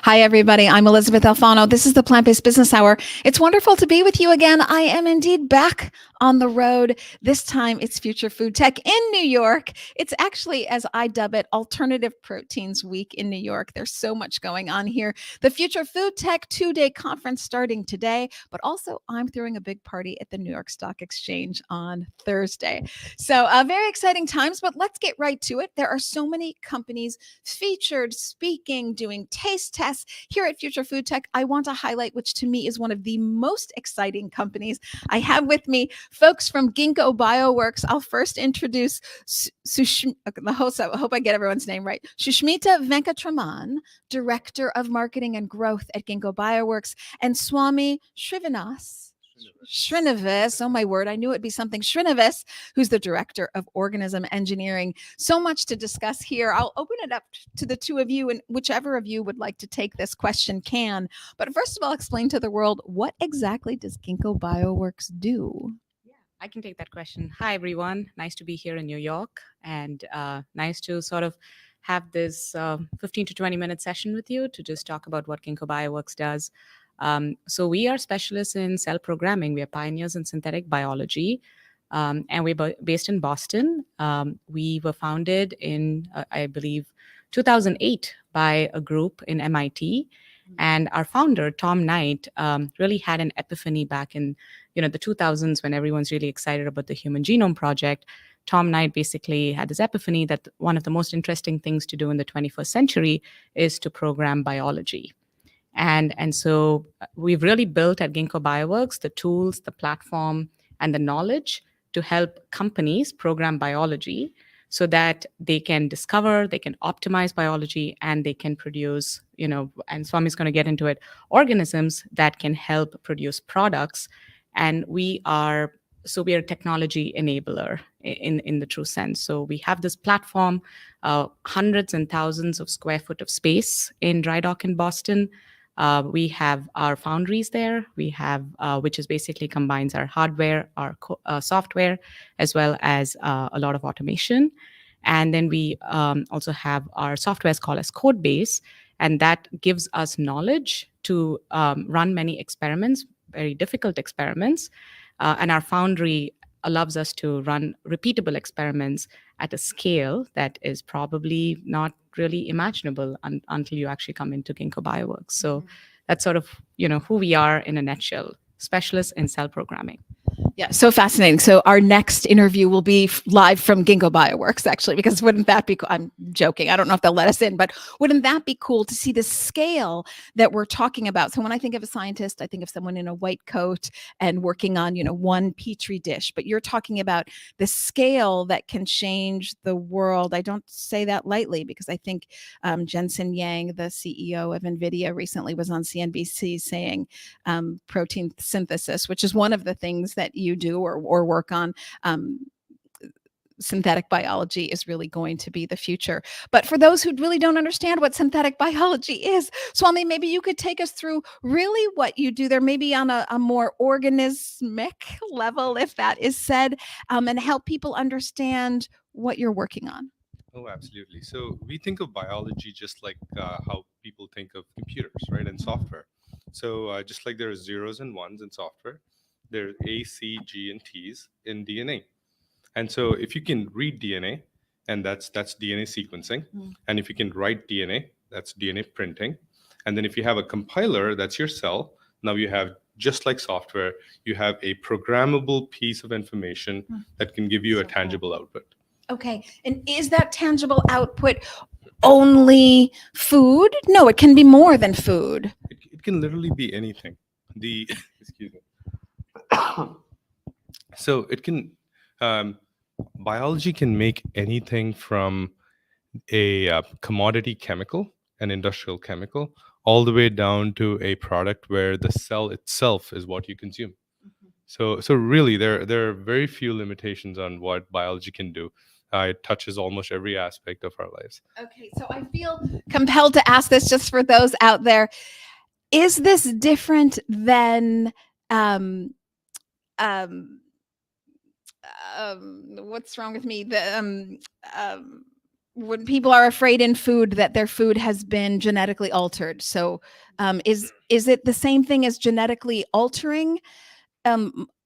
Hi, everybody. I'm Elizabeth Alfano. This is the Plant-Based Business Hour. It's wonderful to be with you again. I am indeed back on the road. This time it's Future Food Tech in New York. It's actually, as I dub it, Alternative Proteins Week in New York. There's so much going on here. The Future Food Tech 2-day conference starting today, but also I'm throwing a big party at the New York Stock Exchange on Thursday. So very exciting times, but let's get right to it. There are so many companies featured, speaking, doing taste tests here at Future Food Tech. I want to highlight, which to me is one of the most exciting companies. I have with me folks from Ginkgo BioWorks. I'll first introduce the host. I hope I get everyone's name right. Sushmita Venkatraman, Director of Marketing and Growth at Ginkgo BioWorks, and Swami Srinivas, oh my word, I knew it'd be something. Srinivas, who's the Director of Organism Engineering. So much to discuss here. I'll open it up to the two of you, and whichever of you would like to take this question can. But first of all, explain to the world, what exactly does Ginkgo BioWorks do? I can take that question. Hi, everyone. Nice to be here in New York, and nice to sort of have this 15 to 20-minute session with you to just talk about what Ginkgo BioWorks does. So we are specialists in cell programming. We are pioneers in synthetic biology, and we're based in Boston. We were founded in, I believe, 2008 by a group in MIT. And our founder, Tom Knight, really had an epiphany back in the 2000s when everyone's really excited about the Human Genome Project. Tom Knight basically had this epiphany that one of the most interesting things to do in the 21st century is to program biology. And so we've really built at Ginkgo BioWorks the tools, the platform, and the knowledge to help companies program biology so that they can discover, they can optimize biology, and they can produce, and Swami's going to get into it, organisms that can help produce products. And we are a technology enabler in the true sense. So we have this platform, hundreds and thousands of square foot of space in Dry Dock in Boston. We have our foundries there. We have, which is basically combines our hardware, our software, as well as a lot of automation. And then we also have our software called as Codebase, and that gives us knowledge to run many experiments, very difficult experiments. And our foundry allows us to run repeatable experiments at a scale that is probably not really imaginable until you actually come into Ginkgo BioWorks. So that's sort of, who we are in a nutshell, specialists in cell programming. Yeah, so fascinating. So our next interview will be live from Ginkgo BioWorks, actually, because wouldn't that be cool? I'm joking. I don't know if they'll let us in, but wouldn't that be cool to see the scale that we're talking about? So when I think of a scientist, I think of someone in a white coat and working on, one petri dish, but you're talking about the scale that can change the world. I don't say that lightly because I think Jensen Yang, the CEO of NVIDIA, recently was on CNBC saying protein synthesis, which is one of the things that you do or work on. Synthetic biology is really going to be the future. But for those who really don't understand what synthetic biology is, Swami, maybe you could take us through really what you do there, maybe on a more organismic level, if that is said, and help people understand what you're working on. Oh, absolutely. So we think of biology just like how people think of computers, right, and software. So just like there are zeros and ones in software, there are A, C, G, and T's in DNA. And so if you can read DNA, and that's DNA sequencing, and if you can write DNA, that's DNA printing. And then if you have a compiler, that's your cell. Now you have, just like software, you have a programmable piece of information that can give you a tangible output. Okay. And is that tangible output only food? No, it can be more than food. It can literally be anything. Excuse me. So it can, biology can make anything from a commodity chemical, an industrial chemical, all the way down to a product where the cell itself is what you consume. So really, there are very few limitations on what biology can do. It touches almost every aspect of our lives. Okay, so I feel compelled to ask this just for those out there. Is this different than what's wrong with me? when people are afraid in food that their food has been genetically altered. So is it the same thing as genetically altering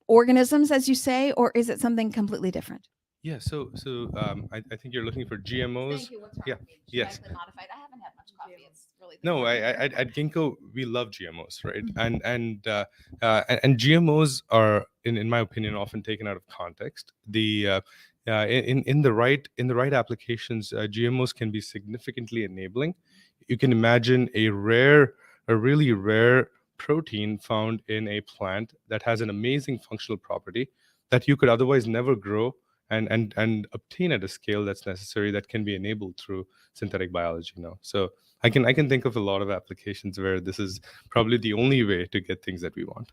organisms, as you say, or is it something completely different? Yeah, I think you're looking for GMOs. Thank you. What's wrong Yeah, with me? yes. Genetically modified. I haven't had much coffee. It's really the No, coffee here. at Ginkgo we love GMOs, right? Mhm. And GMOs are, in my opinion, often taken out of context. In the right applications, GMOs can be significantly enabling. You can imagine a really rare protein found in a plant that has an amazing functional property that you could otherwise never grow and obtain at a scale that's necessary, that can be enabled through synthetic biology now. So I can think of a lot of applications where this is probably the only way to get things that we want.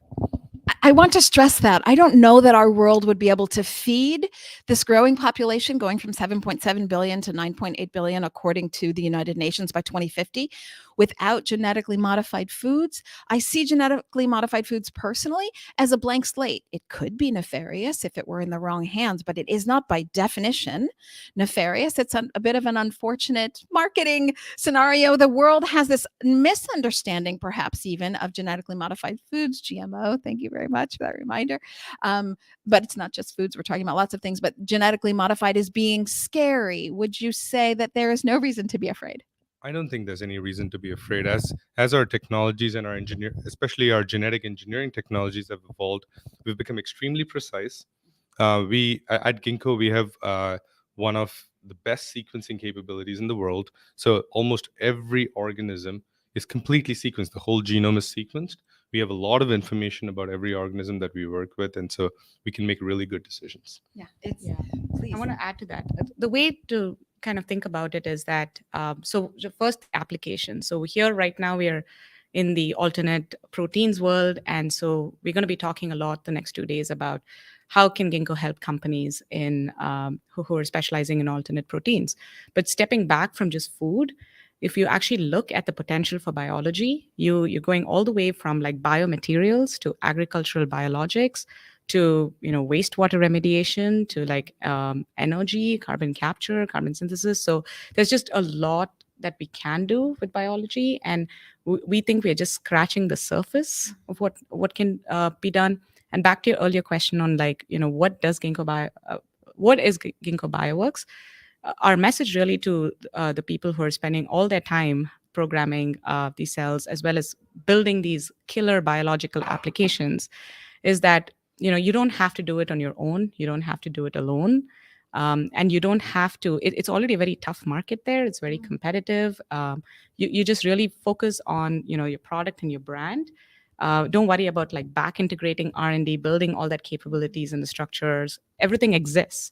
I want to stress that I don't know that our world would be able to feed this growing population, going from 7.7 billion to 9.8 billion, according to the United Nations by 2050, without genetically modified foods. I see genetically modified foods personally as a blank slate. It could be nefarious if it were in the wrong hands, but it is not by definition nefarious. It's a bit of an unfortunate marketing scenario. The world has this misunderstanding, perhaps even, of genetically modified foods, GMO. Thank you very much for that reminder. But it's not just foods. We're talking about lots of things, but genetically modified is being scary. Would you say that there is no reason to be afraid? I don't think there's any reason to be afraid. As our technologies and especially our genetic engineering technologies have evolved, we've become extremely precise. We at Ginkgo we have one of the best sequencing capabilities in the world. So almost every organism is completely sequenced. The whole genome is sequenced. We have a lot of information about every organism that we work with, and so we can make really good decisions. Yeah, it's Yeah. please. I want to add to that. The way to kind of think about it is that so the first application. So here right now we are in the alternate proteins world, and so we're going to be talking a lot the next 2 days about how can Ginkgo help companies in who are specializing in alternate proteins. But stepping back from just food, if you actually look at the potential for biology, you're going all the way from like biomaterials to agricultural biologics to wastewater remediation to like energy, carbon capture, carbon synthesis. So there's just a lot that we can do with biology, and we think we're just scratching the surface of what can be done. And back to your earlier question on like what does what is Ginkgo BioWorks? Our message really to the people who are spending all their time programming these cells as well as building these killer biological applications is that you don't have to do it on your own. You don't have to do it alone. And you don't have to it's already a very tough market there. It's very competitive. You just really focus on your product and your brand. Don't worry about like back integrating R&D, building all that capabilities and the structures. Everything exists.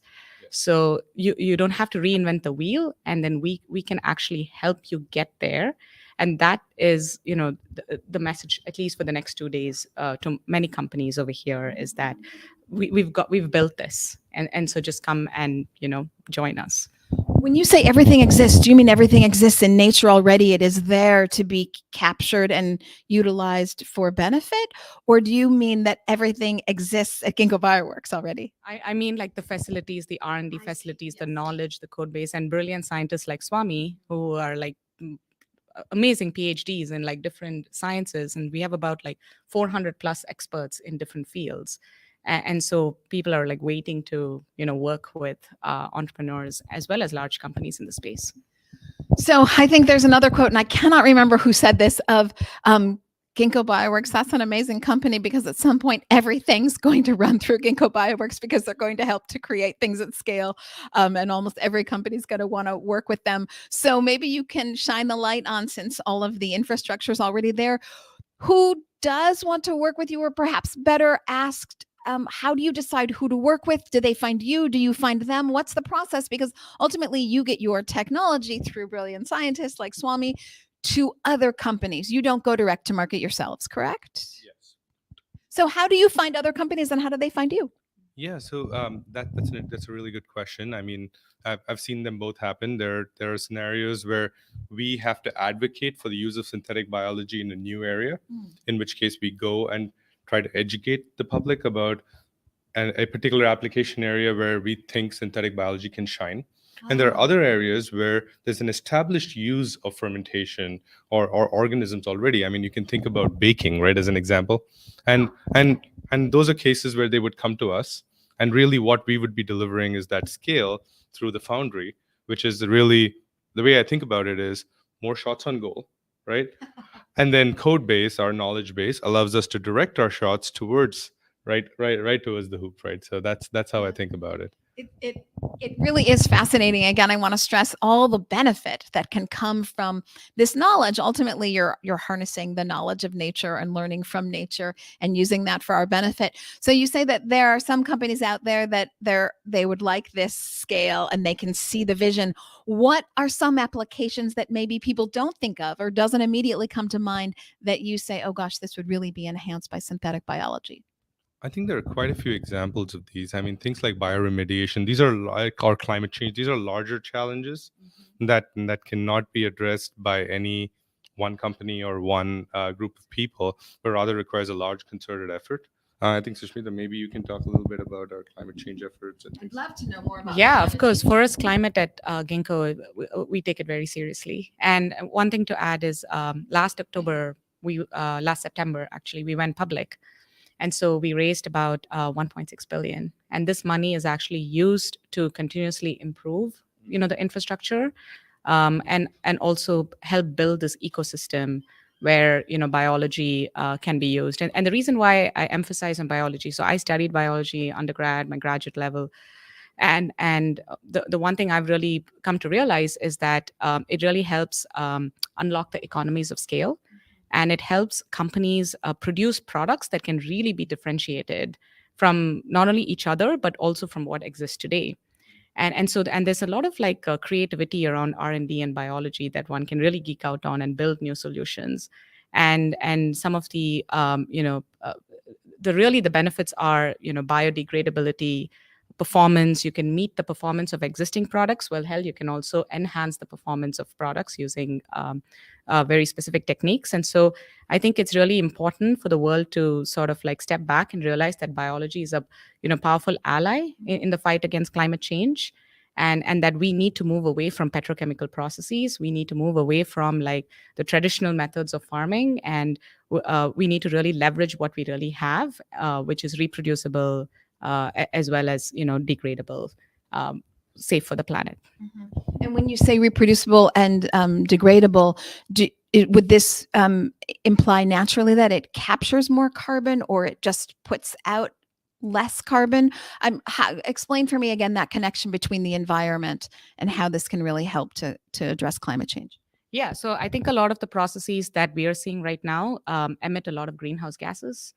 So you don't have to reinvent the wheel, and then we can actually help you get there. And that is the message, at least for the next 2 days, to many companies over here, is that we've built this, and so just come and join us. When you say everything exists, do you mean everything exists in nature already? It is there to be captured and utilized for benefit? Or do you mean that everything exists at Ginkgo BioWorks already? I mean like the facilities, the R&D facilities, the knowledge, the code base, and brilliant scientists like Swami who are like amazing PhDs in like different sciences, and we have about like 400 plus experts in different fields. And so people are like waiting to work with entrepreneurs as well as large companies in the space. So I think there's another quote, and I cannot remember who said this, of Ginkgo BioWorks. That's an amazing company, because at some point everything's going to run through Ginkgo BioWorks, because they're going to help to create things at scale, and almost every company's going to want to work with them. So maybe you can shine the light on, since all of the infrastructure is already there, who does want to work with you, or perhaps better asked, how do you decide who to work with? Do they find you? Do you find them? What's the process? Because ultimately you get your technology through brilliant scientists like Swami to other companies. You don't go direct to market yourselves, correct? Yes. So how do you find other companies, and how do they find you? Yeah, so that's a really good question. I mean, I've seen them both happen. There are scenarios where we have to advocate for the use of synthetic biology in a new area, in which case we go and try to educate the public about a particular application area where we think synthetic biology can shine. And there are other areas where there's an established use of fermentation or organisms already. I mean, you can think about baking, right, as an example. And those are cases where they would come to us. And really what we would be delivering is that scale through the foundry, which is really the way I think about it is more shots on goal, right? And then code base, our knowledge base, allows us to direct our shots towards right towards the hoop, right? So that's how I think about it. It really is fascinating. Again, I want to stress all the benefit that can come from this knowledge. Ultimately, you're harnessing the knowledge of nature and learning from nature and using that for our benefit. So you say that there are some companies out there that they would like this scale and they can see the vision. What are some applications that maybe people don't think of or doesn't immediately come to mind that you say, oh gosh, this would really be enhanced by synthetic biology? I think there are quite a few examples of these. I mean, things like bioremediation, these are like, or climate change, these are larger challenges that cannot be addressed by any one company or one group of people, but rather requires a large concerted effort. I think, Sushmita, maybe you can talk a little bit about our climate change efforts. And I'd love to know more about Yeah, of climate course. change. For us, climate at Ginkgo, we take it very seriously. And one thing to add is last September, actually, we went public. And so we raised about 1.6 billion. And this money is actually used to continuously improve, the infrastructure, and also help build this ecosystem where biology can be used. And the reason why I emphasize on biology, so I studied biology undergrad, my graduate level, and the one thing I've really come to realize is that it really helps unlock the economies of scale, and it helps companies produce products that can really be differentiated from not only each other but also from what exists today. And there's a lot of creativity around R&D and biology that one can really geek out on and build new solutions. And some of the the benefits are biodegradability, performance. You can meet the performance of existing products. Well, hell, you can also enhance the performance of products using very specific techniques. And so I think it's really important for the world to sort of step back and realize that biology is a powerful ally in the fight against climate change. And that we need to move away from petrochemical processes. We need to move away from the traditional methods of farming, and we need to really leverage what we really have, which is reproducible, as well as degradable, safe for the planet. And when you say reproducible and degradable, would this imply naturally that it captures more carbon, or it just puts out less carbon? Explain for me again that connection between the environment and how this can really help to address climate change. Yeah, so I think a lot of the processes that we are seeing right now emit a lot of greenhouse gases.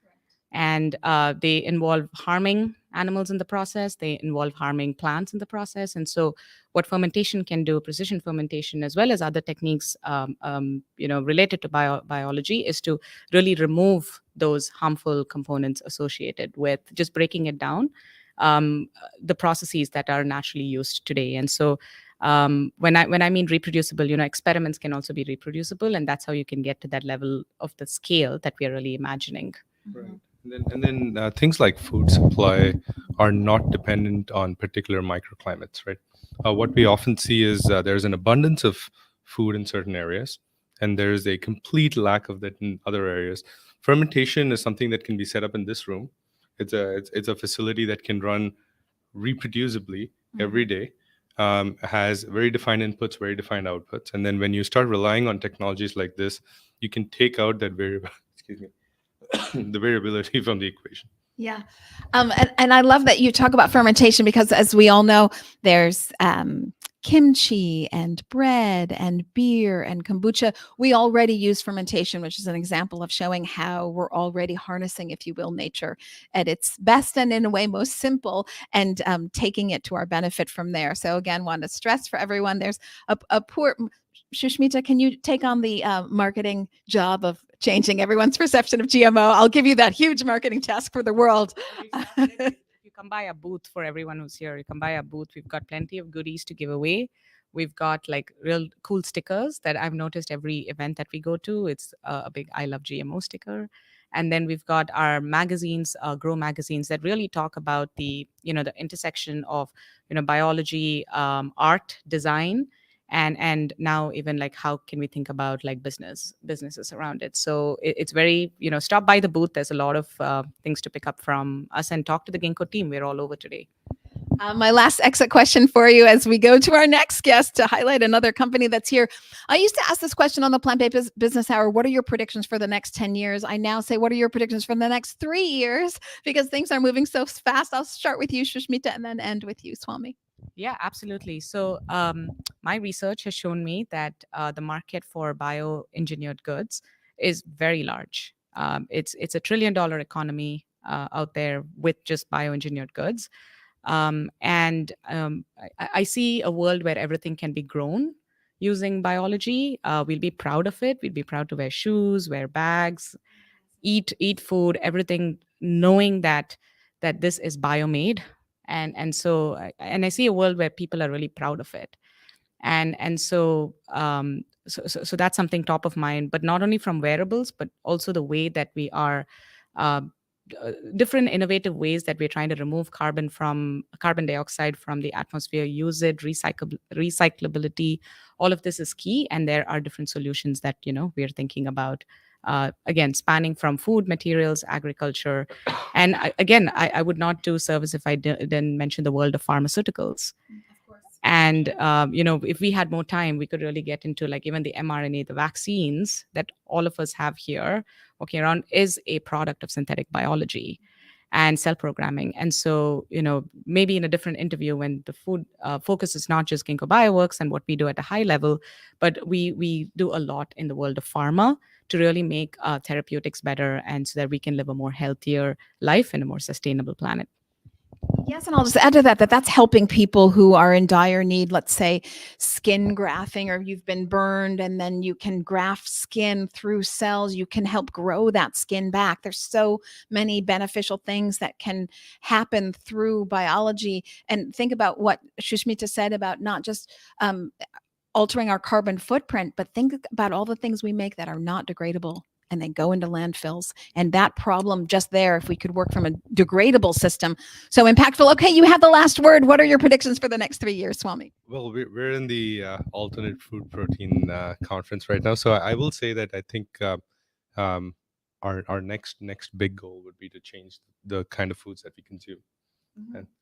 And they involve harming animals in the process. They involve harming plants in the process. And so what fermentation can do, precision fermentation, as well as other techniques related to biology, is to really remove those harmful components associated with just breaking it down, the processes that are naturally used today. And so when I mean reproducible, experiments can also be reproducible, and that's how you can get to that level of the scale that we are really imagining. Right. And then things like food supply are not dependent on particular microclimates, right? What we often see is there's an abundance of food in certain areas, and there's a complete lack of that in other areas. Fermentation is something that can be set up in this room. It's a facility that can run reproducibly every day, has very defined inputs, very defined outputs. And then when you start relying on technologies like this, you can take out that variable, excuse me, the variability from the equation. Yeah. And I love that you talk about fermentation, because as we all know, there's kimchi and bread and beer and kombucha. We already use fermentation, which is an example of showing how we're already harnessing, if you will, nature at its best and in a way most simple, and taking it to our benefit from there. So again, want to stress for everyone, there's a poor... Sushmita, can you take on the marketing job of changing everyone's perception of GMO? I'll give you that huge marketing task for the world. If you come by a booth, for everyone who's here, you come by a booth. We've got plenty of goodies to give away. We've got real cool stickers that I've noticed every event that we go to. It's a big I love GMO sticker. And then we've got our magazines, grow magazines, that really talk about the the intersection of biology, art, design, and now even like how can we think about like businesses around it. So it's very, stop by the booth. There's a lot of things to pick up from us, and talk to the Ginkgo team. We're all over today. My last exit question for you as we go to our next guest to highlight another company that's here. I used to ask this question on the Plant-Based Business Hour: what are your predictions for the next 10 years? I now say, what are your predictions for the next 3 years? Because things are moving so fast. I'll start with you, Sushmita, and then end with you, Swami. Yeah, absolutely. So my research has shown me that the market for bioengineered goods is very large. It's a $1 trillion economy out there with just bioengineered goods. I see a world where everything can be grown using biology. We'll be proud of it. We'll be proud to wear shoes, wear bags, eat food, everything, knowing that this is biomade. So I see a world where people are really proud of it. So that's something top of mind, but not only from wearables, but also the way that we are different innovative ways that we're trying to remove carbon dioxide from the atmosphere, use it, recyclability. All of this is key, and there are different solutions that we're thinking about. Again, spanning from food, materials, agriculture, and I would not do service if I didn't mention the world of pharmaceuticals. And if we had more time, we could really get into like even the mRNA, the vaccines that all of us have here walking around is a product of synthetic biology and cell programming. And so, maybe in a different interview, when the food focus is not just Ginkgo BioWorks and what we do at a high level, but we do a lot in the world of pharma to really make therapeutics better, and so that we can live a more healthier life and a more sustainable planet. Yes, and I'll just add to that that's helping people who are in dire need, let's say skin grafting, or you've been burned and then you can graft skin through cells. You can help grow that skin back. There's so many beneficial things that can happen through biology. And think about what Sushmita said about not just altering our carbon footprint, but think about all the things we make that are not degradable, and they go into landfills. And that problem just there, if we could work from a degradable system, so impactful. Okay, you have the last word. What are your predictions for the next 3 years, Swami? Well, we're in the alternate food protein conference right now, so I will say that I think our next big goal would be to change the kind of foods that we consume.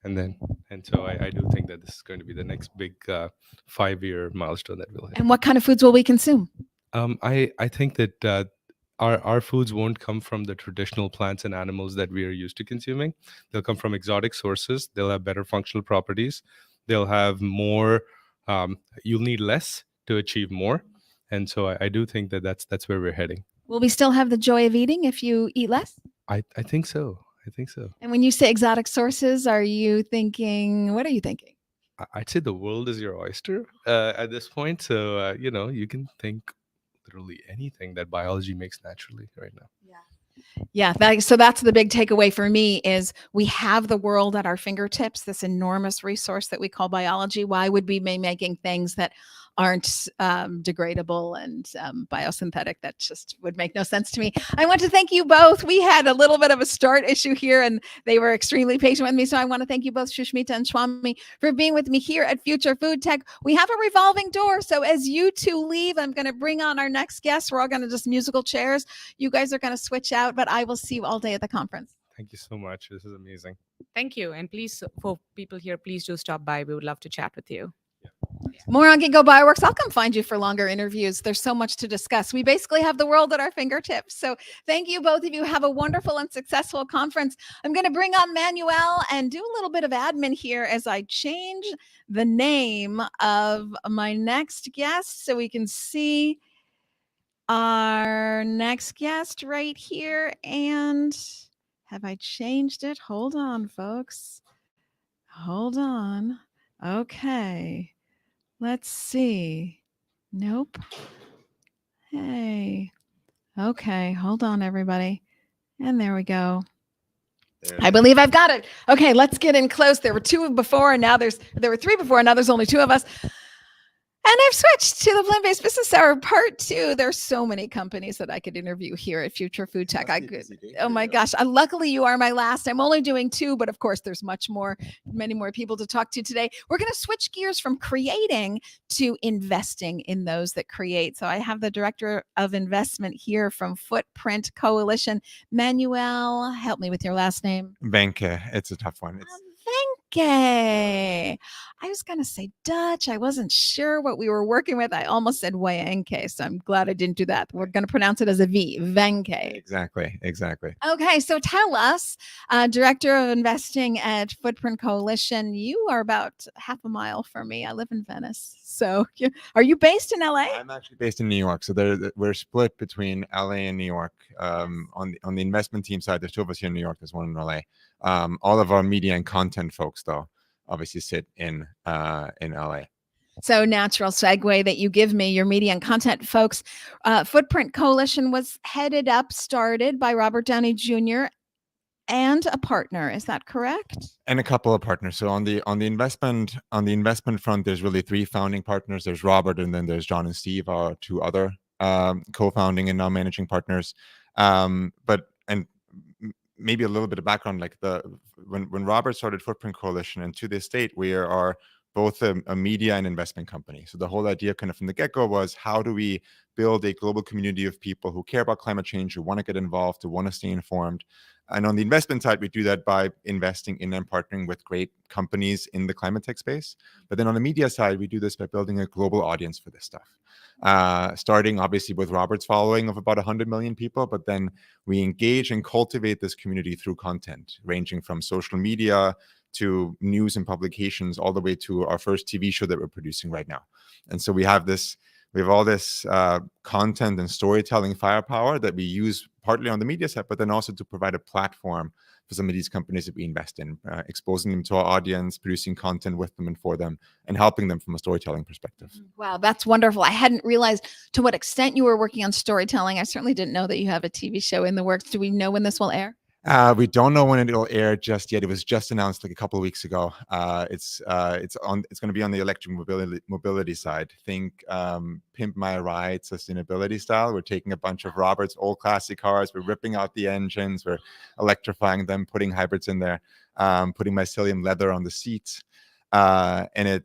And so I do think that this is going to be the next big 5-year milestone that we'll hit. And what kind of foods will we consume? I think that our foods won't come from the traditional plants and animals that we are used to consuming. They'll come from exotic sources. They'll have better functional properties. They'll have more. You'll need less to achieve more. And so I do think that that's where we're heading. Will we still have the joy of eating if you eat less? I think so. I think so. And when you say exotic sources, what are you thinking? I'd say the world is your oyster at this point. So, you can think literally anything that biology makes naturally right now. Yeah. So that's the big takeaway for me is we have the world at our fingertips, this enormous resource that we call biology. Why would we be making things that aren't degradable and biosynthetic? That just would make no sense to me. I want to thank you both. We had a little bit of a start issue here and they were extremely patient with me. So I want to thank you both, Sushmita and Swami, for being with me here at Future Food Tech. We have a revolving door. So as you two leave, I'm going to bring on our next guest. We're all going to just musical chairs. You guys are going to switch out, but I will see you all day at the conference. Thank you so much. This is amazing. Thank you. And please, for people here, please do stop by. We would love to chat with you. More on Ginkgo BioWorks. I'll come find you for longer interviews. There's so much to discuss. We basically have the world at our fingertips. So thank you, both of you. Have a wonderful and successful conference. I'm going to bring on Manuel and do a little bit of admin here as I change the name of my next guest so we can see our next guest right here. And have I changed it? Hold on, folks. Hold on. Okay. Let's see. Nope. Hey. Okay. Hold on, everybody. And there we go. I believe I've got it. Okay, let's get in close. There were two before, and now there were three before, and now there's only two of us. And I've switched to the Plant-Based Business Hour Part 2. There's so many companies that I could interview here at Future Food Tech. I could. Oh my gosh! Luckily, you are my last. I'm only doing 2, but of course, there's many more people to talk to today. We're going to switch gears from creating to investing in those that create. So I have the Director of Investment here from Footprint Coalition, Manuel. Help me with your last name. Venke. It's a tough one. Venke. I was going to say Dutch. I wasn't sure what we were working with. I almost said Waenke, so I'm glad I didn't do that. We're going to pronounce it as a V, Venke. Exactly. Okay, so tell us, Director of Investing at Footprint Coalition, you are about half a mile from me. I live in Venice. So are you based in LA? I'm actually based in New York. So we're split between LA and New York. On the investment team side, there's 2 of us here in New York. There's 1 in LA. All of our media and content folks, though, obviously sit in LA. So natural segue that you give me, your media and content folks. Footprint Coalition was started by Robert Downey Jr. and a partner. Is that correct? And a couple of partners. So on the investment front, there's really 3 founding partners. There's Robert, and then there's John and Steve, our 2 other co-founding and now managing partners. Maybe a little bit of background, like when Robert started Footprint Coalition, and to this date, we are both a media and investment company. So the whole idea kind of from the get-go was, how do we build a global community of people who care about climate change, who want to get involved, who want to stay informed. And on the investment side, we do that by investing in and partnering with great companies in the climate tech space. But then on the media side, we do this by building a global audience for this stuff. Starting obviously with Robert's following of about 100 million people, but then we engage and cultivate this community through content, ranging from social media to news and publications, all the way to our first TV show that we're producing right now. And so we have all this content and storytelling firepower that we use partly on the media side, but then also to provide a platform for some of these companies that we invest in, exposing them to our audience, producing content with them and for them, and helping them from a storytelling perspective. Wow, that's wonderful. I hadn't realized to what extent you were working on storytelling. I certainly didn't know that you have a TV show in the works. Do we know when this will air? We don't know when it'll air just yet. It was just announced like a couple of weeks ago. It's going to be on the electric mobility side. Think Pimp My Ride sustainability style. We're taking a bunch of Robert's old classic cars. We're ripping out the engines. We're electrifying them, putting hybrids in there, putting mycelium leather on the seats. And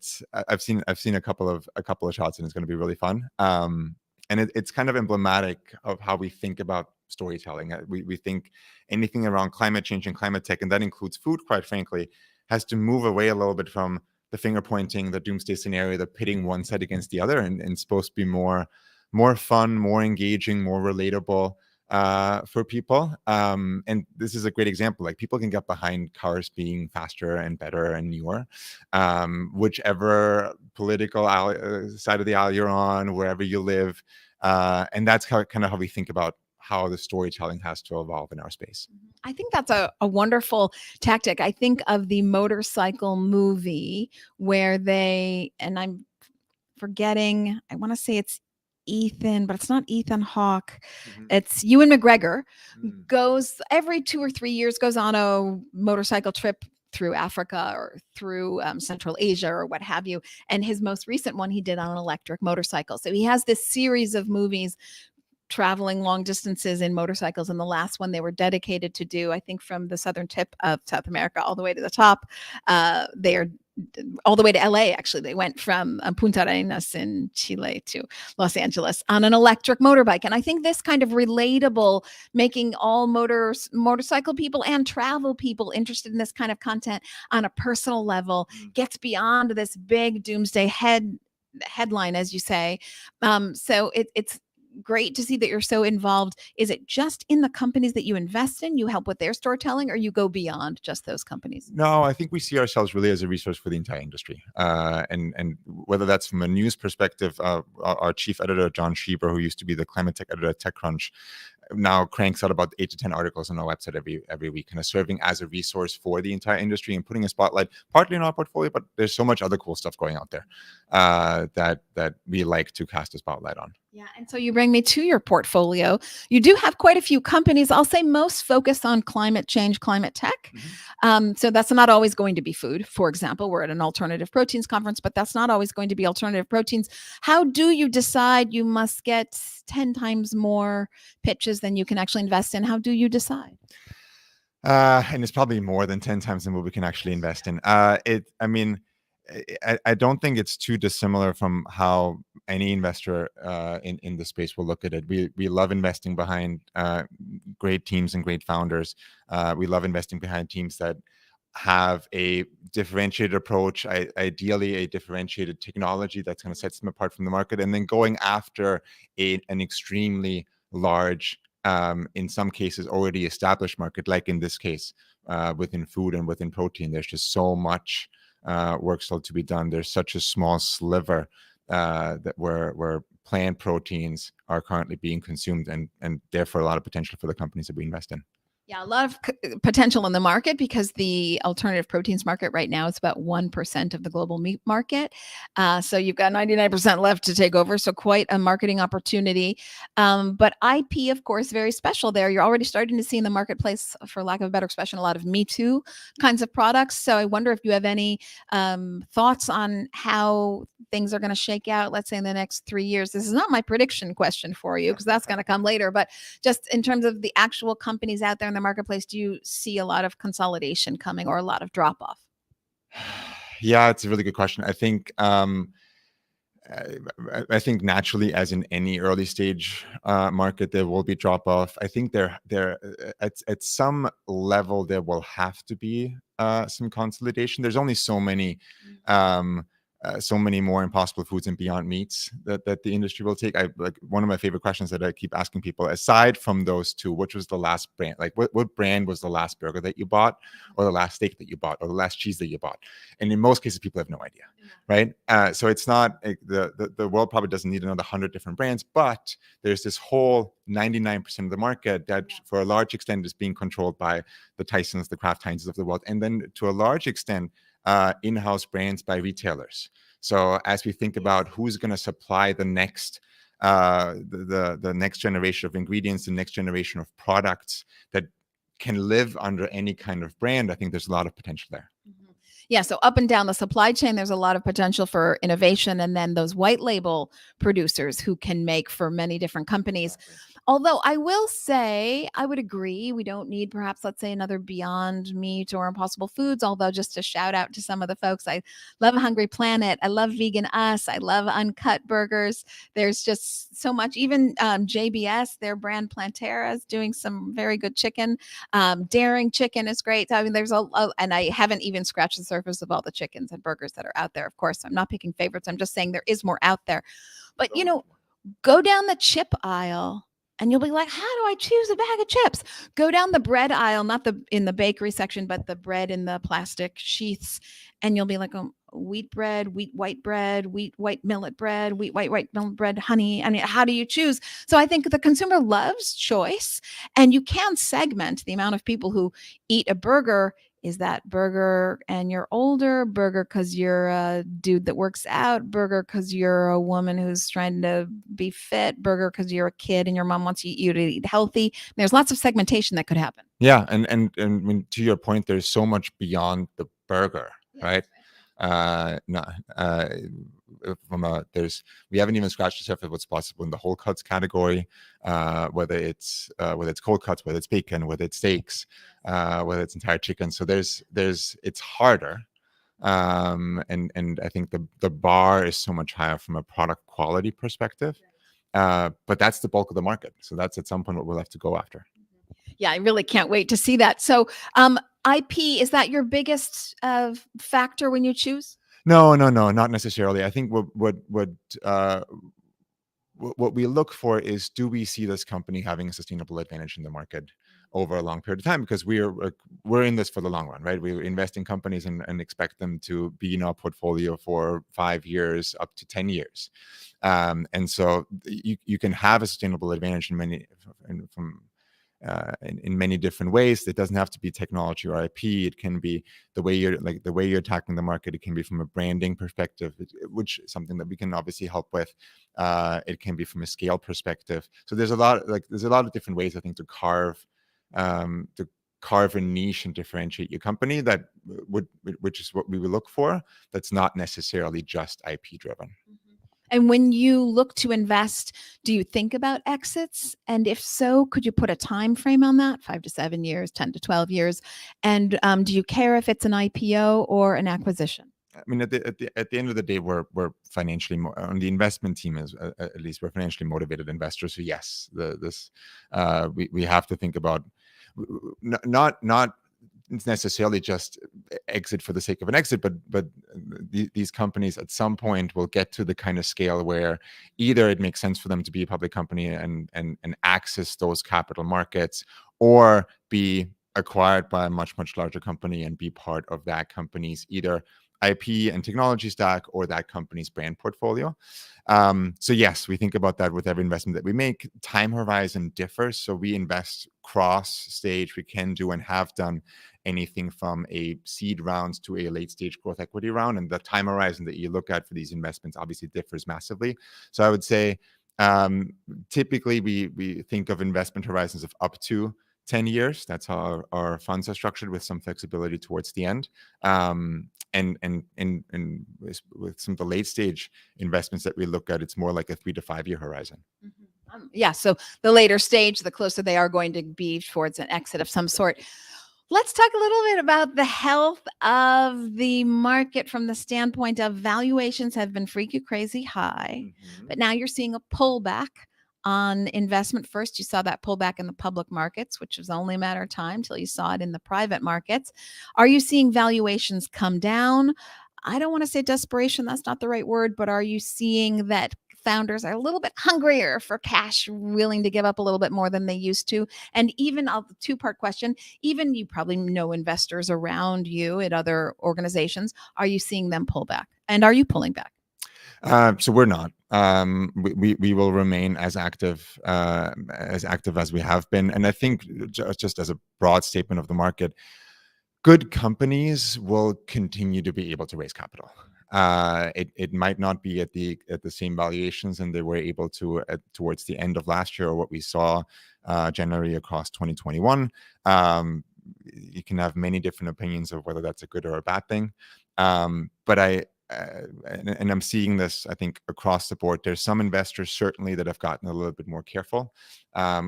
I've seen a couple of shots, and it's going to be really fun. And it's kind of emblematic of how we think about storytelling. We think anything around climate change and climate tech, and that includes food, quite frankly, has to move away a little bit from the finger pointing, the doomsday scenario, the pitting one side against the other, and supposed to be more fun, more engaging, more relatable for people. And this is a great example. Like, people can get behind cars being faster and better and newer, whichever political side of the aisle you're on, wherever you live. And that's how we think about how the storytelling has to evolve in our space. I think that's a wonderful tactic. I think of the motorcycle movie where and I'm forgetting, I want to say it's Ethan, but it's not Ethan Hawke. Mm-hmm. It's Ewan McGregor. Mm-hmm. Goes every 2 or 3 years, goes on a motorcycle trip through Africa or through Central Asia or what have you. And his most recent one he did on an electric motorcycle. So he has this series of movies traveling long distances in motorcycles. And the last one they were dedicated to do, I think, from the southern tip of South America all the way to the top. They are all the way to LA. Actually, they went from Punta Arenas in Chile to Los Angeles on an electric motorbike. And I think this kind of relatable, making all motorcycle people and travel people interested in this kind of content on a personal level gets beyond this big doomsday headline, as you say. So it's great to see that you're so involved. Is it just in the companies that you invest in, you help with their storytelling, or you go beyond just those companies? No, I think we see ourselves really as a resource for the entire industry. And whether that's from a news perspective, our chief editor, John Schieber, who used to be the climate tech editor at TechCrunch, now cranks out about 8 to 10 articles on our website every week, kind of serving as a resource for the entire industry and putting a spotlight partly in our portfolio, but there's so much other cool stuff going out there that we like to cast a spotlight on. Yeah. And so you bring me to your portfolio. You do have quite a few companies, I'll say most focused on climate change, climate tech. So that's not always going to be food. For example, we're at an alternative proteins conference, but that's not always going to be alternative proteins. How do you decide you must get 10 times more pitches than you can actually invest in? How do you decide? And it's probably more than 10 times than what we can actually invest in. I don't think it's too dissimilar from how any investor in the space will look at it. We love investing behind great teams and great founders. We love investing behind teams that have a differentiated approach, ideally a differentiated technology that's going to set them apart from the market, and then going after an extremely large, in some cases already established market, like in this case within food and within protein. There's just so much work still to be done. There's such a small sliver that where plant proteins are currently being consumed, and therefore a lot of potential for the companies that we invest in. Yeah, a lot of potential in the market because the alternative proteins market right now is about 1% of the global meat market. So you've got 99% left to take over. So quite a marketing opportunity. But IP, of course, very special there. You're already starting to see in the marketplace, for lack of a better expression, a lot of Me Too kinds of products. So I wonder if you have any thoughts on how things are going to shake out, let's say in the next 3 years. This is not my prediction question for you because that's going to come later. But just in terms of the actual companies out there in the marketplace, do you see a lot of consolidation coming or a lot of drop off? Yeah, it's a really good question. I think naturally, as in any early stage market, there will be drop off. I think there at some level there will have to be some consolidation. There's only so many more Impossible Foods and Beyond Meats that the industry will take. Like one of my favorite questions that I keep asking people, aside from those two, which was the last brand? Like what brand was the last burger that you bought, or the last steak that you bought, or the last cheese that you bought? And in most cases, people have no idea, right? So it's not the world probably doesn't need another 100 different brands, but there's this whole 99% of the market that, for a large extent, is being controlled by the Tysons, the Kraft Heinzes of the world, and then to a large extent, in-house brands by retailers. So as we think about who's going to supply the next the next generation of ingredients, the next generation of products that can live under any kind of brand, I think there's a lot of potential there. Yeah, so up and down the supply chain, there's a lot of potential for innovation, and then those white label producers who can make for many different companies. Although I will say, I would agree, we don't need perhaps, let's say, another Beyond Meat or Impossible Foods, although just to shout out to some of the folks, I love Hungry Planet, I love Vegan Us, I love Uncut Burgers. There's just so much. Even JBS, their brand Plantera, is doing some very good chicken. Daring Chicken is great. I mean, there's and I haven't even scratched the surface of all the chickens and burgers that are out there. Of course, I'm not picking favorites. I'm just saying there is more out there. But, go down the chip aisle and you'll be like, how do I choose a bag of chips? Go down the bread aisle, not in the bakery section, but the bread in the plastic sheaths. And you'll be like, wheat bread, wheat white bread, wheat white millet bread, wheat white millet bread, honey. I mean, how do you choose? So I think the consumer loves choice, and you can segment the amount of people who eat a burger. Is that burger and you're older, burger because you're a dude that works out, burger because you're a woman who's trying to be fit, burger because you're a kid and your mom wants you to eat healthy? There's lots of segmentation that could happen. Yeah, and to your point, there's so much beyond the burger, right? We haven't even scratched the surface of what's possible in the whole cuts category, whether it's cold cuts, whether it's bacon, whether it's steaks, whether it's entire chicken. So it's harder, and I think the bar is so much higher from a product quality perspective, but that's the bulk of the market. So that's at some point what we'll have to go after. Yeah, I really can't wait to see that. So IP, is that your biggest factor when you choose? No, not necessarily. I think what what we look for is, do we see this company having a sustainable advantage in the market over a long period of time? Because we're in this for the long run, right? We invest in companies and expect them to be in our portfolio for 5 years up to 10 years. And so you can have a sustainable advantage in many different ways. It doesn't have to be technology or IP. It can be the way you're attacking the market. It can be from a branding perspective, which is something that we can obviously help with. It can be from a scale perspective. So there's a lot of different ways, I think, to carve a niche and differentiate your company which is what we would look for. That's not necessarily just IP driven. And when you look to invest, do you think about exits? And if so, could you put a time frame on that? 5 to 7 years, 10 to 12 years? And do you care if it's an IPO or an acquisition? I mean, at the end of the day, we're financially on the investment team, at least we're financially motivated investors. So yes, we have to think about not it's necessarily just exit for the sake of an exit, but these companies at some point will get to the kind of scale where either it makes sense for them to be a public company and access those capital markets, or be acquired by a much larger company and be part of that company's either IP and technology stack or that company's brand portfolio. So yes, we think about that with every investment that we make. Time horizon differs. So we invest cross stage. We can do and have done anything from a seed round to a late stage growth equity round. And the time horizon that you look at for these investments obviously differs massively. So I would say typically we think of investment horizons of up to 10 years. That's how our funds are structured, with some flexibility towards the end. And with some of the late stage investments that we look at, it's more like a 3 to 5 year horizon. Yeah. So the later stage, the closer they are going to be towards an exit of some sort. Let's talk a little bit about the health of the market from the standpoint of valuations have been freaky crazy high, but now you're seeing a pullback on investment. First, you saw that pullback in the public markets, which was only a matter of time till you saw it in the private markets. Are you seeing valuations come down? I don't want to say desperation, that's not the right word, but are you seeing that founders are a little bit hungrier for cash, willing to give up a little bit more than they used to? And even a two-part question, even you probably know investors around you at other organizations, are you seeing them pull back? And are you pulling back? So we're not. We will remain as active as we have been. And I think just as a broad statement of the market, good companies will continue to be able to raise capital. It might not be at the same valuations and they were able to towards the end of last year, or what we saw generally across 2021. You can have many different opinions of whether that's a good or a bad thing. But and I'm seeing this, I think, across the board. There's some investors certainly that have gotten a little bit more careful.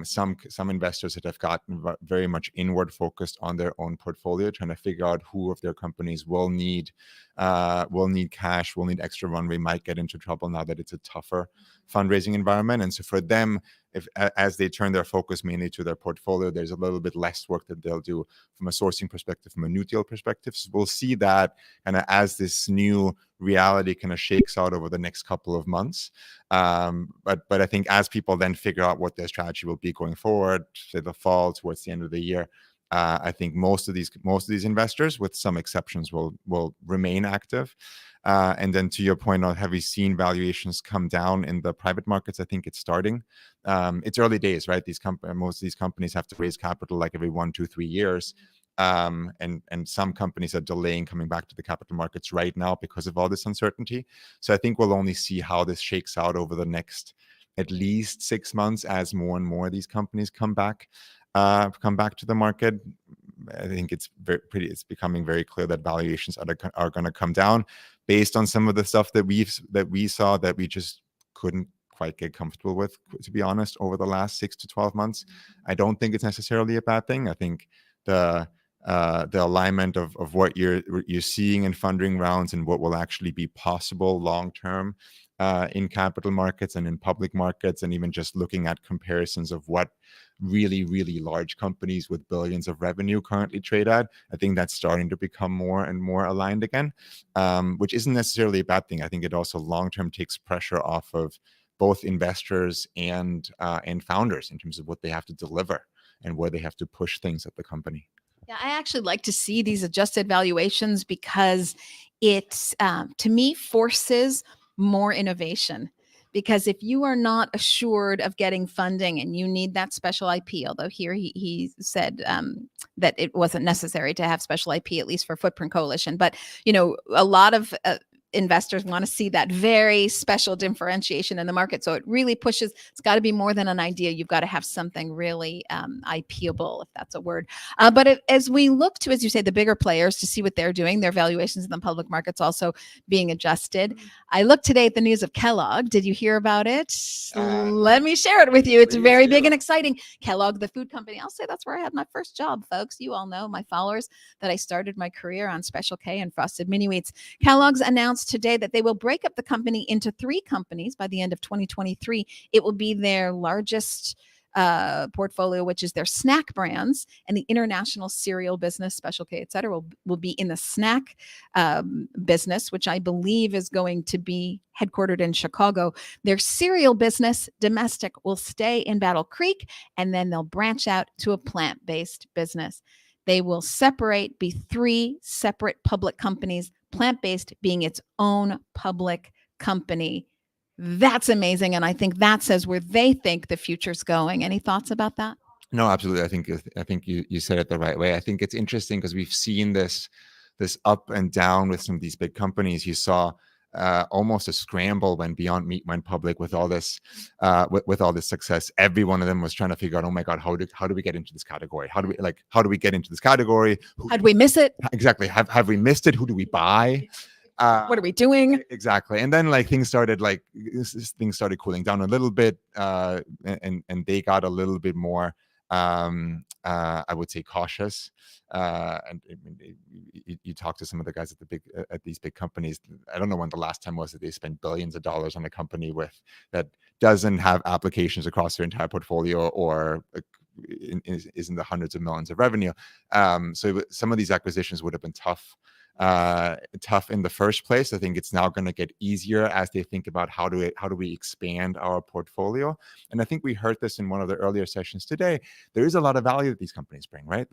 Some investors that have gotten very much inward focused on their own portfolio, trying to figure out who of their companies will need cash, will need extra runway, might get into trouble now that it's a tougher fundraising environment. And so for them, as they turn their focus mainly to their portfolio, there's a little bit less work that they'll do from a sourcing perspective, from a new deal perspective. So we'll see that kind of as this new reality kind of shakes out over the next couple of months. But I think as people then figure out what their strategy will be going forward, say the fall, towards the end of the year, I think most of these investors, with some exceptions, will remain active. And then to your point on, have we seen valuations come down in the private markets? I think it's starting. It's early days, right? Most of these companies have to raise capital like every 1, 2, 3 years. And some companies are delaying coming back to the capital markets right now because of all this uncertainty. So I think we'll only see how this shakes out over the next at least 6 months as more and more of these companies come back to the market. I think it's becoming very clear that valuations are going to come down based on some of the stuff that we saw that we just couldn't quite get comfortable with, to be honest, over the last 6 to 12 months. I don't think it's necessarily a bad thing. I think the alignment of what you're seeing in funding rounds and what will actually be possible long term in capital markets and in public markets, and even just looking at comparisons of what really, really large companies with billions of revenue currently trade at, I think that's starting to become more and more aligned again, which isn't necessarily a bad thing. I think it also long term takes pressure off of both investors and founders in terms of what they have to deliver and where they have to push things at the company. Yeah, I actually like to see these adjusted valuations because it, to me, forces more innovation. Because if you are not assured of getting funding and you need that special IP, although here he said that it wasn't necessary to have special IP, at least for Footprint Coalition. But, a lot of investors want to see that very special differentiation in the market. So it really pushes, it's got to be more than an idea. You've got to have something really IPable, if that's a word. But as we look to, as you say, the bigger players to see what they're doing, their valuations in the public markets also being adjusted. I looked today at the news of Kellogg. Did you hear about it? Let me share it with you. It's very big and exciting. Kellogg, the food company. I'll say that's where I had my first job, folks. You all know, my followers, that I started my career on Special K and Frosted Mini Wheats. Kellogg's announced today that they will break up the company into 3 companies by the end of 2023. It will be their largest portfolio, which is their snack brands, and the international cereal business, Special K, et cetera, will be in the snack business, which I believe is going to be headquartered in Chicago. Their cereal business, domestic, will stay in Battle Creek, and then they'll branch out to a plant-based business. They will be 3 separate public companies, plant-based being its own public company. That's amazing. And I think that says where they think the future's going. Any thoughts about that? No, absolutely. I think you said it the right way. I think it's interesting because we've seen this up and down with some of these big companies. You saw almost a scramble when Beyond Meat went public with all this with all this success. Every one of them was trying to figure out, oh my God, how do we get into this category? How do we get into this category? How'd we miss it? Exactly. Have we missed it? Who do we buy? What are we doing? Exactly. And then things started cooling down a little bit, and they got a little bit more I would say cautious. And you talk to some of the guys at these big companies. I don't know when the last time was that they spent billions of dollars on a company that doesn't have applications across their entire portfolio or is in the hundreds of millions of revenue. So some of these acquisitions would have been tough in the first place. I think it's now going to get easier as they think about how do we expand our portfolio. And I think we heard this in one of the earlier sessions today. There is a lot of value that these companies bring, right?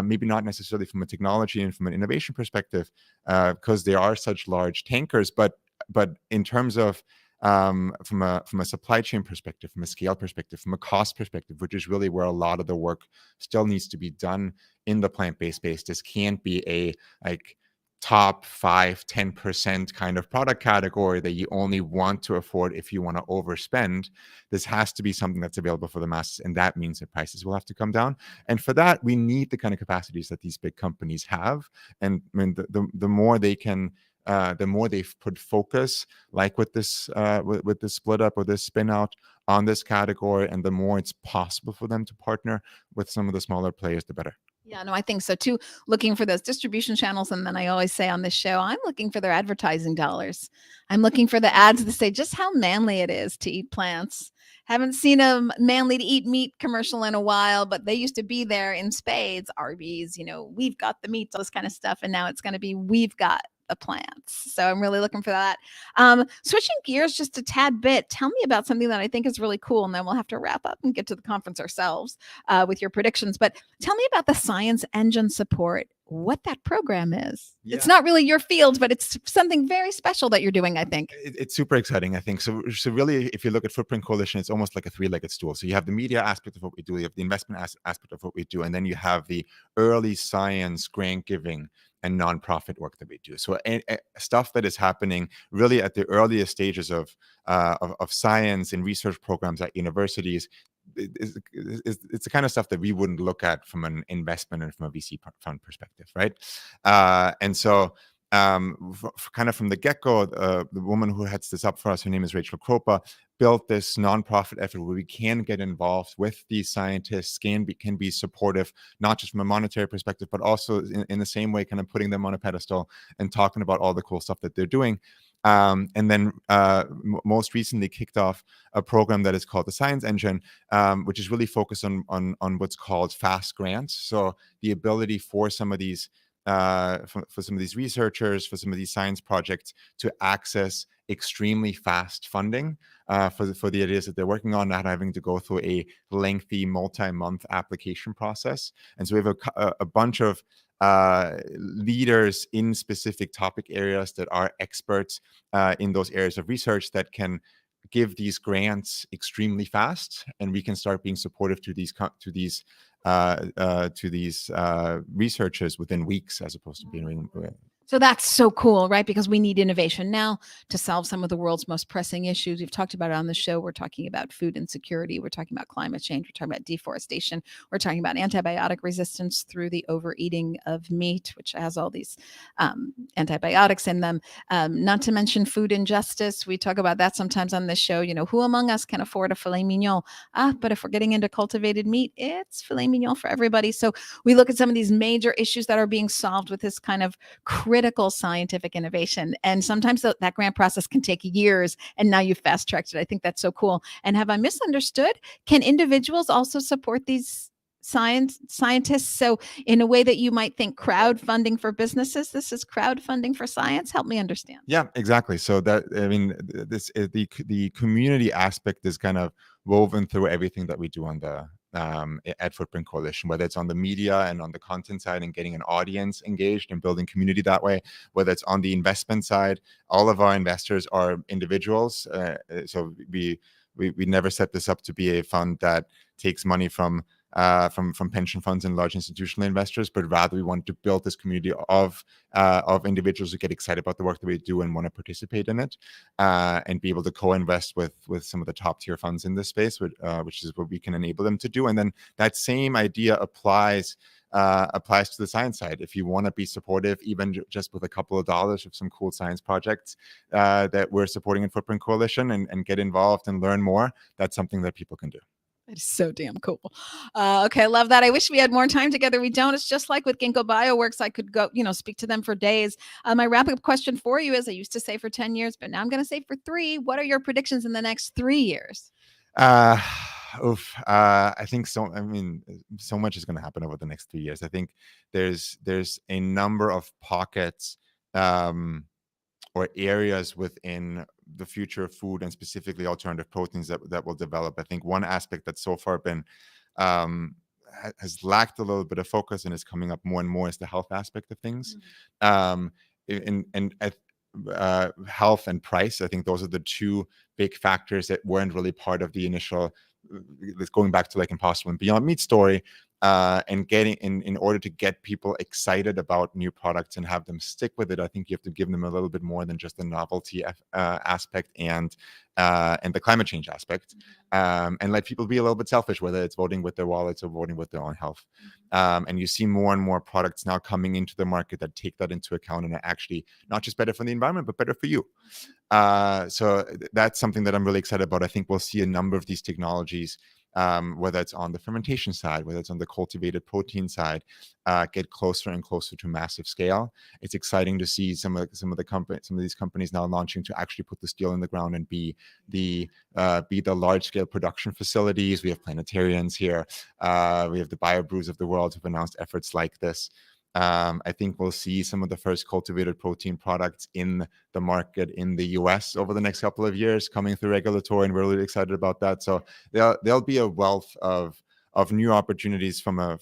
Maybe not necessarily from a technology and from an innovation perspective, because they are such large tankers, but in terms of from a supply chain perspective, from a scale perspective, from a cost perspective, which is really where a lot of the work still needs to be done in the plant-based space. This can't be a top 5-10% kind of product category that you only want to afford if you want to overspend. This has to be something that's available for the masses, and that means that prices will have to come down. And for that, we need the kind of capacities that these big companies have. And I mean, the more they can, the more they've put focus, like with this split up or this spin out on this category, and the more it's possible for them to partner with some of the smaller players, the better. Yeah, no, I think so too. Looking for those distribution channels. And then I always say on this show, I'm looking for their advertising dollars. I'm looking for the ads that say just how manly it is to eat plants. Haven't seen a manly to eat meat commercial in a while, but they used to be there in spades. Arby's, we've got the meats, all this kind of stuff. And now it's going to be, we've got the plants. So I'm really looking for that. Switching gears just a tad bit, tell me about something that I think is really cool, and then we'll have to wrap up and get to the conference ourselves with your predictions. But tell me about the Science Engine Support, what that program is. Yeah. It's not really your field, but it's something very special that you're doing, I think. It's super exciting, I think. So really, if you look at Footprint Coalition, it's almost like a 3-legged stool. So you have the media aspect of what we do, you have the investment aspect of what we do, and then you have the early science grant giving and nonprofit work that we do. So stuff that is happening really at the earliest stages of science and research programs at universities. It's the kind of stuff that we wouldn't look at from an investment and from a VC fund perspective, right? And so kind of from the get-go, the woman who heads this up for us, her name is Rachel Kropa, built this nonprofit effort where we can get involved with these scientists, can be supportive, not just from a monetary perspective, but also in the same way, kind of putting them on a pedestal and talking about all the cool stuff that they're doing. And then most recently kicked off a program that is called the Science Engine, which is really focused on what's called fast grants. So the ability for some of these for some of these researchers, for some of these science projects to access extremely fast funding. for the ideas that they're working on, not having to go through a lengthy multi-month application process. And so we have a bunch of leaders in specific topic areas that are experts in those areas of research that can give these grants extremely fast, and we can start being supportive to these researchers within weeks, as opposed to being. So that's so cool, right? Because we need innovation now to solve some of the world's most pressing issues. We've talked about it on the show. We're talking about food insecurity. We're talking about climate change. We're talking about deforestation. We're talking about antibiotic resistance through the overeating of meat, which has all these antibiotics in them. Not to mention food injustice. We talk about that sometimes on this show. You know, who among us can afford a filet mignon? But if we're getting into cultivated meat, it's filet mignon for everybody. So we look at some of these major issues that are being solved with this kind of critical scientific innovation. And sometimes that grant process can take years, and now you've fast tracked it. I think that's so cool. And have I misunderstood? Can individuals also support these scientists? So in a way that you might think crowdfunding for businesses, this is crowdfunding for science. Help me understand. Yeah, exactly. So that, I mean, this the community aspect is kind of woven through everything that we do on the at Footprint Coalition, whether it's on the media and on the content side and getting an audience engaged and building community that way, whether it's on the investment side. All of our investors are individuals, so we never set this up to be a fund that takes money from pension funds and large institutional investors, but rather we want to build this community of individuals who get excited about the work that we do and want to participate in it, and be able to co-invest with some of the top tier funds in this space, which is what we can enable them to do. And then that same idea applies to the science side. If you want to be supportive, even just with a couple of dollars of some cool science projects that we're supporting in Footprint Coalition, and get involved and learn more, that's something that people can do. It's so damn cool. Okay, I love that. I wish we had more time together. We don't. It's just like with Ginkgo BioWorks. I could go, speak to them for days. My wrap-up question for you is, I used to say for 10 years, but now I'm going to say for 3. What are your predictions in the next 3 years? I think so. I mean, so much is going to happen over the next 3 years. I think there's a number of pockets or areas within the future of food, and specifically alternative proteins, that will develop. I think one aspect that's so far been has lacked a little bit of focus and is coming up more and more is the health aspect of things. Health and price. I think those are the two big factors that weren't really part of the initial, going back to like Impossible and Beyond Meat story, and getting in order to get people excited about new products and have them stick with it. I think you have to give them a little bit more than just the novelty aspect and the climate change aspect, and let people be a little bit selfish, whether it's voting with their wallets or voting with their own health. And you see more and more products now coming into the market that take that into account and are actually not just better for the environment, but better for you. So that's something that I'm really excited about. I think we'll see a number of these technologies, whether it's on the fermentation side, whether it's on the cultivated protein side, get closer and closer to massive scale. It's exciting to see some of these companies now launching to actually put the steel in the ground and be the large scale production facilities. We have planetarians here. We have the BioBrews of the world who've announced efforts like this. I think we'll see some of the first cultivated protein products in the market in the US over the next couple of years coming through regulatory, and we're really excited about that. So there'll be a wealth of new opportunities from a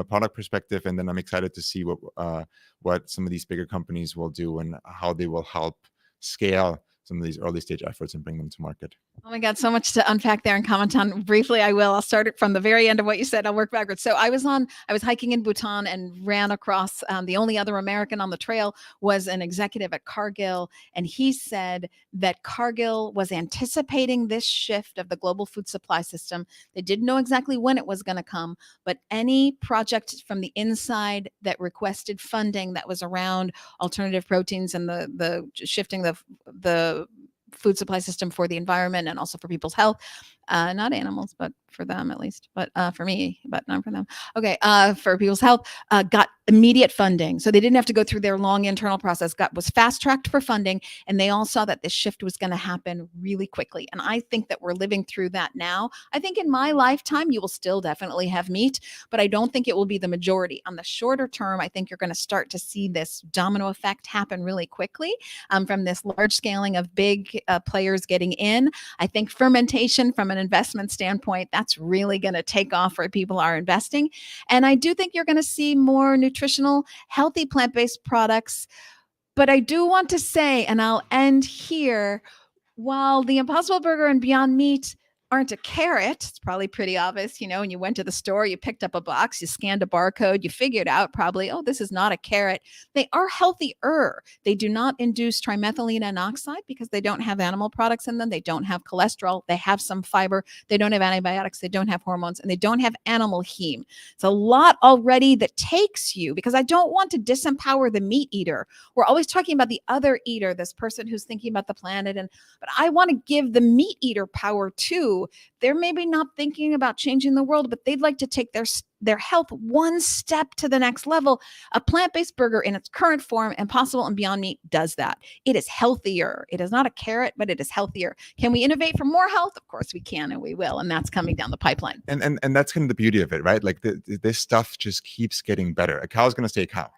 product perspective, and then I'm excited to see what some of these bigger companies will do and how they will help scale some of these early stage efforts and bring them to market. Oh my God, so much to unpack there and comment on. Briefly, I will. I'll start it from the very end of what you said. I'll work backwards. So I was hiking in Bhutan and ran across, the only other American on the trail was an executive at Cargill. And he said that Cargill was anticipating this shift of the global food supply system. They didn't know exactly when it was going to come, but any project from the inside that requested funding that was around alternative proteins and the shifting the food supply system for the environment and also for people's health, not animals, but for them at least, but for me, but not for them. Okay, for people's health, got immediate funding, so they didn't have to go through their long internal process. Was fast tracked for funding, and they all saw that this shift was going to happen really quickly. And I think that we're living through that now. I think in my lifetime, you will still definitely have meat, but I don't think it will be the majority. On the shorter term, I think you're going to start to see this domino effect happen really quickly from this large scaling of big players getting in. I think fermentation from an investment standpoint, that's really going to take off where people are investing. And I do think you're going to see more nutritional, healthy plant-based products. But I do want to say, and I'll end here, while the Impossible Burger and Beyond Meat aren't a carrot, it's probably pretty obvious, when you went to the store, you picked up a box, you scanned a barcode, you figured out probably, oh, this is not a carrot. They are healthier. They do not induce trimethylene N oxide because they don't have animal products in them. They don't have cholesterol. They have some fiber. They don't have antibiotics. They don't have hormones, and they don't have animal heme. It's a lot already that takes you, because I don't want to disempower the meat eater. We're always talking about the other eater, this person who's thinking about the planet, but I want to give the meat eater power too. They're maybe not thinking about changing the world, but they'd like to take their health one step to the next level. A plant-based burger in its current form, Impossible and Beyond Meat, does that. It is healthier. It is not a carrot, but it is healthier. Can we innovate for more health? Of course we can, and we will, and that's coming down the pipeline. And that's kind of the beauty of it, right? Like this stuff just keeps getting better. A cow is going to stay a cow.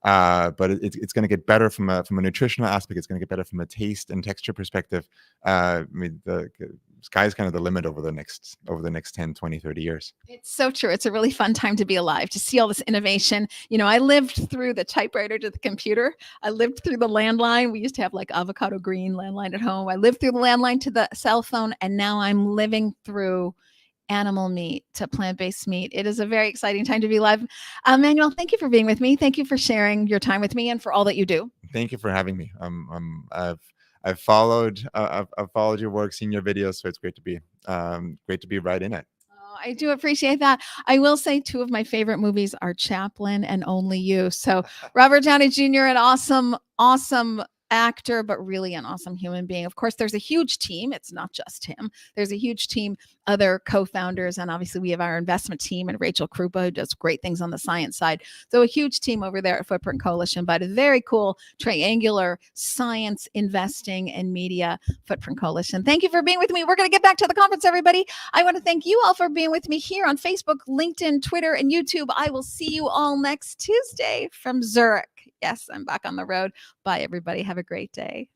But it's going to get better from a nutritional aspect. It's going to get better from a taste and texture perspective. I mean, the sky's kind of the limit over the next 10, 20, 30 years. It's so true. It's a really fun time to be alive, to see all this innovation. I lived through the typewriter to the computer. I lived through the landline. We used to have like avocado green landline at home. I lived through the landline to the cell phone, and now I'm living through animal meat to plant-based meat. It is a very exciting time to be alive. Manuel, thank you for being with me. Thank you for sharing your time with me and for all that you do. Thank you for having me. I've followed your work, seen your videos, so it's great to be right in it. Oh, I do appreciate that. I will say 2 of my favorite movies are Chaplin and Only You. So Robert Downey Jr., an awesome actor, but really an awesome human being. Of course, there's a huge team. It's not just him. There's a huge team, other co-founders, and obviously we have our investment team and Rachel Krupa, who does great things on the science side. So a huge team over there at Footprint Coalition, but a very cool triangular science, investing, and media Footprint Coalition. Thank you for being with me. We're going to get back to the conference, everybody. I want to thank you all for being with me here on Facebook, LinkedIn, Twitter, and YouTube. I will see you all next Tuesday from Zurich. Yes, I'm back on the road. Bye, everybody. Have a great day.